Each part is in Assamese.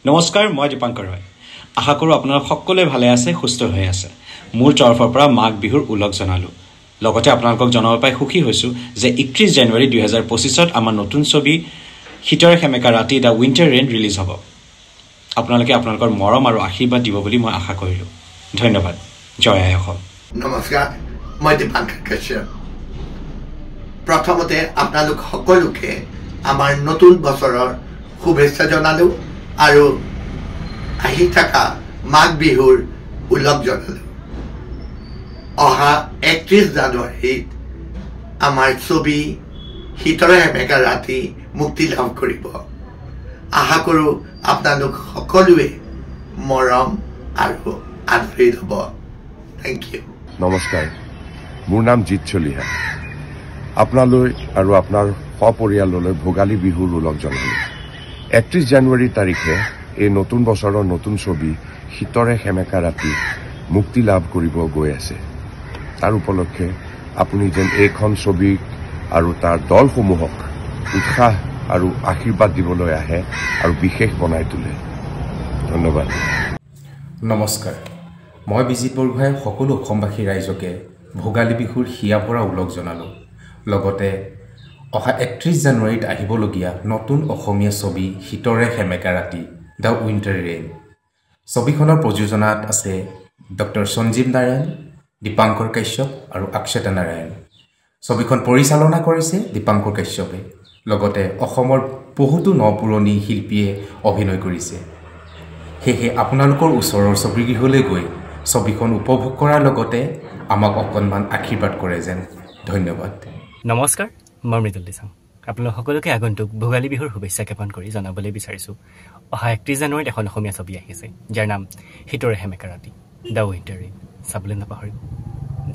নমস্কাৰ, মই দীপাংকৰ ৰয়। আশা কৰোঁ আপোনালোক সকলোৱে ভালে আছে, সুস্থ হৈ আছে। মোৰ তৰফৰ পৰা মাঘ বিহুৰ ওলগ জনালোঁ। লগতে আপোনালোকক জনাব পাই সুখী হৈছোঁ যে 31 জানুৱাৰী 2025 আমাৰ নতুন ছবি শীতৰে সেমেকা ৰাতি দ্য উইণ্টাৰ ৰেইন ৰিলিজ হ'ব। আপোনালোকে আপোনালোকৰ মৰম আৰু আশীৰ্বাদ দিব বুলি মই আশা কৰিলোঁ। ধন্যবাদ। জয় আই অসম। নমস্কাৰ, মই দীপাংকৰ কাশ্যপ। প্ৰথমতে আপোনালোক সকলোকে আমাৰ নতুন বছৰৰ শুভেচ্ছা জনালোঁ আৰু আহি থকা মাঘ বিহুৰ ওলগ জনালোঁ। অহা 31 জানুৱাৰীত আমাৰ ছবি শীতৰে সেমেকা ৰাতি মুক্তি লাভ কৰিব। আশা কৰোঁ আপোনালোক সকলোৱে মৰম আৰু আদৰি ল'ব। Thank you. নমস্কাৰ, মোৰ নাম জিৎ চলিহা। আপোনালৈ আৰু আপোনাৰ সপৰিয়াললৈ ভোগালী বিহুৰ ওলগ জনালোঁ। 31 জানুৱাৰী তাৰিখে এই নতুন বছৰৰ নতুন ছবি শীতৰে সেমেকা ৰাতি মুক্তি লাভ কৰিব গৈ আছে। তাৰ উপলক্ষে আপুনি যেন এইখন ছবি আৰু তাৰ দলসমূহক উৎসাহ আৰু আশীৰ্বাদ দিবলৈ আহে আৰু বিশেষ বনাই তোলে। ধন্যবাদ। নমস্কাৰ, মই বিজিত বৰগোহাঁই সকলো অসমবাসী ৰাইজকে ভোগালী বিহুৰ হিয়া পৰা ওলগ জনালোঁ। লগতে অহা 31 জানুৱাৰীত আহিবলগীয়া নতুন অসমীয়া ছবি শীতৰে সেমেকা ৰাতি দ্য উইণ্টাৰ ৰেইন। ছবিখনৰ প্ৰযোজনাত আছে ডক্টৰ সঞ্জীৱ নাৰায়ণ, দীপাংকৰ কাশ্যপ আৰু অক্ষতা নাৰায়ণ। ছবিখন পৰিচালনা কৰিছে দীপাংকৰ কাশ্যপে। লগতে অসমৰ বহুতো নপুৰণি শিল্পীয়ে অভিনয় কৰিছে। সেয়েহে আপোনালোকৰ ওচৰৰ ছবিগৃহলৈ গৈ ছবিখন উপভোগ কৰাৰ লগতে আমাক অকণমান আশীৰ্বাদ কৰে যেন। ধন্যবাদ। নমস্কাৰ, মই মৃদুল দিছাং। আপোনালোক সকলোকে আগন্তুক ভোগালী বিহুৰ শুভেচ্ছা জ্ঞাপন কৰি জনাবলৈ বিচাৰিছোঁ। অহা 31 জানুৱাৰীত এখন অসমীয়া ছবি আহিছে, যাৰ নাম শীতৰে সেমেকা ৰাতি দ্য উইণ্টাৰ ৰেইন। চাবলৈ নাপাহৰিব।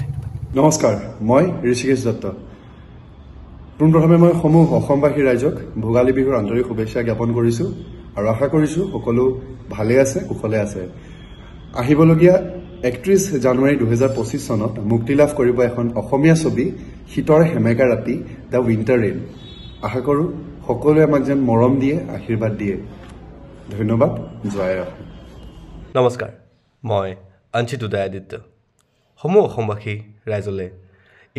ধন্যবাদ। নমস্কাৰ, মই ঋষিকেশ দত্ত। পোনপ্ৰথমে মই সমূহ অসমবাসী ৰাইজক ভোগালী বিহুৰ আন্তৰিক শুভেচ্ছা জ্ঞাপন কৰিছোঁ আৰু আশা কৰিছোঁ সকলো ভালে আছে, কুশলে আছে। আহিবলগীয়া 31 জানুৱাৰী 2025 চনত মুক্তি লাভ কৰিব এখন অসমীয়া ছবি শীতৰে সেমেকা ৰাতি দ্য উইণ্টাৰ ৰেইন। আশা কৰোঁ সকলোৱে আমাক যেন মৰম দিয়ে, আশীৰ্বাদ দিয়ে। ধন্যবাদ। জয় অসম। নমস্কাৰ, মই অঞ্চিত উদয়াদিত্য। সমূহ অসমবাসী ৰাইজলৈ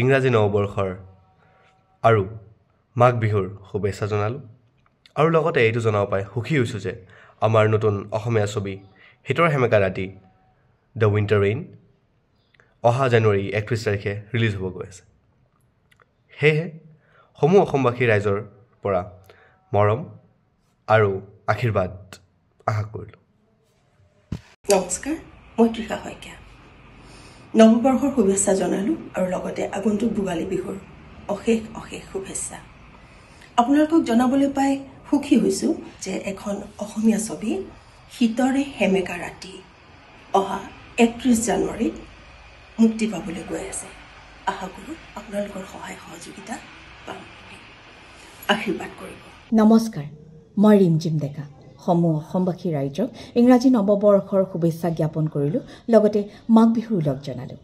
ইংৰাজী নৱবৰ্ষৰ আৰু মাঘ বিহুৰ শুভেচ্ছা জনালোঁ আৰু লগতে এইটো জনাব পাই সুখী হৈছোঁ যে আমাৰ নতুন অসমীয়া ছবি শীতৰে সেমেকা ৰাতি দ্য উইণ্টাৰ ৰেইন অহা জানুৱাৰী 31 তাৰিখে ৰিলিজ হ'ব গৈ আছে। সেয়েহে সমূহ অসমবাসী ৰাইজৰ পৰা মৰম আৰু আশীৰ্বাদ আশা কৰিলোঁ। নমস্কাৰ, মই তৃষা শইকীয়া। নৱবৰ্ষৰ শুভেচ্ছা জনালোঁ আৰু লগতে আগন্তুক ভোগালী বিহুৰ অশেষ অশেষ শুভেচ্ছা। আপোনালোকক জনাবলৈ পাই সুখী হৈছোঁ যে এখন অসমীয়া ছবি শীতৰে সেমেকা ৰাতি অহা 31 জানুৱাৰীত মুক্তি পাবলৈ গৈ আছে। আশা কৰোঁ আপোনালোকৰ সহায় সহযোগিতা পাম, আশীৰ্বাদ কৰিব। নমস্কাৰ, মই ৰিমজিম ডেকা। সমূহ অসমবাসী ৰাইজক ইংৰাজী নৱবৰ্ষৰ শুভেচ্ছা জ্ঞাপন কৰিলোঁ, লগতে মাঘ বিহুৰ ওলগ জনালোঁ।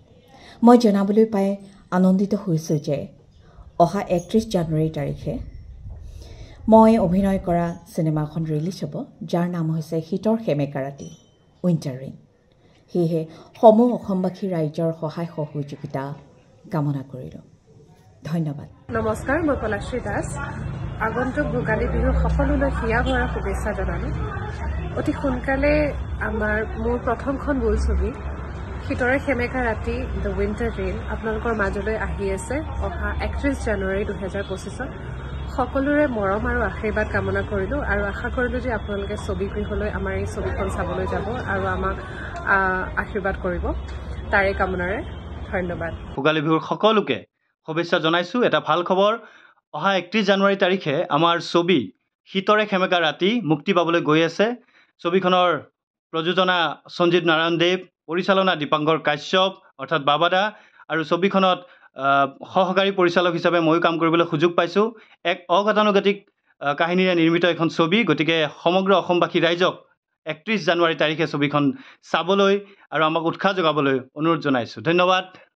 মই জনাবলৈ পাই আনন্দিত হৈছোঁ যে অহা 31 জানুৱাৰী তাৰিখে মই অভিনয় কৰা চিনেমা এখন ৰিলিজ হ'ব, যাৰ নাম হৈছে শীতৰ সেমেকা ৰাতি উইণ্টাৰ ৰেইন। সেয়েহে সমূহ অসমবাসী ৰাইজৰ সহায় সহযোগিতা কামনা কৰিলোঁ। ধন্যবাদ। নমস্কাৰ, মই পলাশ্ৰী দাস। আগন্তুক ভোগালী বিহুৰ সকলোলৈ হিয়া ভৰা শুভেচ্ছা জনালোঁ। অতি সোনকালে মোৰ প্ৰথমখন বোলছবি শীতৰে সেমেকা ৰাতি দ্য উইণ্টাৰ ৰেইন আপোনালোকৰ মাজলৈ আহি আছে। অহা 31 জানুৱাৰী 2025 সকলোৰে মৰম আৰু আশীৰ্বাদ কামনা কৰিলোঁ আৰু আশা কৰিলোঁ যে আপোনালোকে ছবিগৃহলৈ আমাৰ এই ছবিখন চাবলৈ যাব আৰু আমাক আশীৰ্বাদ কৰিব। তাৰে কামনাৰে ধন্যবাদ। ভোগালী বিহুৰ সকলোকে শুভেচ্ছা জনাইছোঁ। এটা ভাল খবৰ, অহা 31 জানুৱাৰী তাৰিখে আমাৰ ছবি শীতৰে সেমেকা ৰাতি মুক্তি পাবলৈ গৈ আছে। ছবিখনৰ প্ৰযোজনা সঞ্জীৱ নাৰায়ণ দেৱ, পৰিচালনা দীপাংকৰ কাশ্যপ অৰ্থাৎ বাবাদা, আৰু ছবিখনত সহকাৰী পৰিচালক হিচাপে ময়ো কাম কৰিবলৈ সুযোগ পাইছোঁ। এক অগতানুগতিক কাহিনীৰে নিৰ্মিত এখন ছবি, গতিকে সমগ্ৰ অসমবাসী ৰাইজক 31 জানুৱাৰী তাৰিখে ছবিখন চাবলৈ আৰু আমাক উৎসাহ যোগাবলৈ অনুৰোধ জনাইছোঁ। ধন্যবাদ।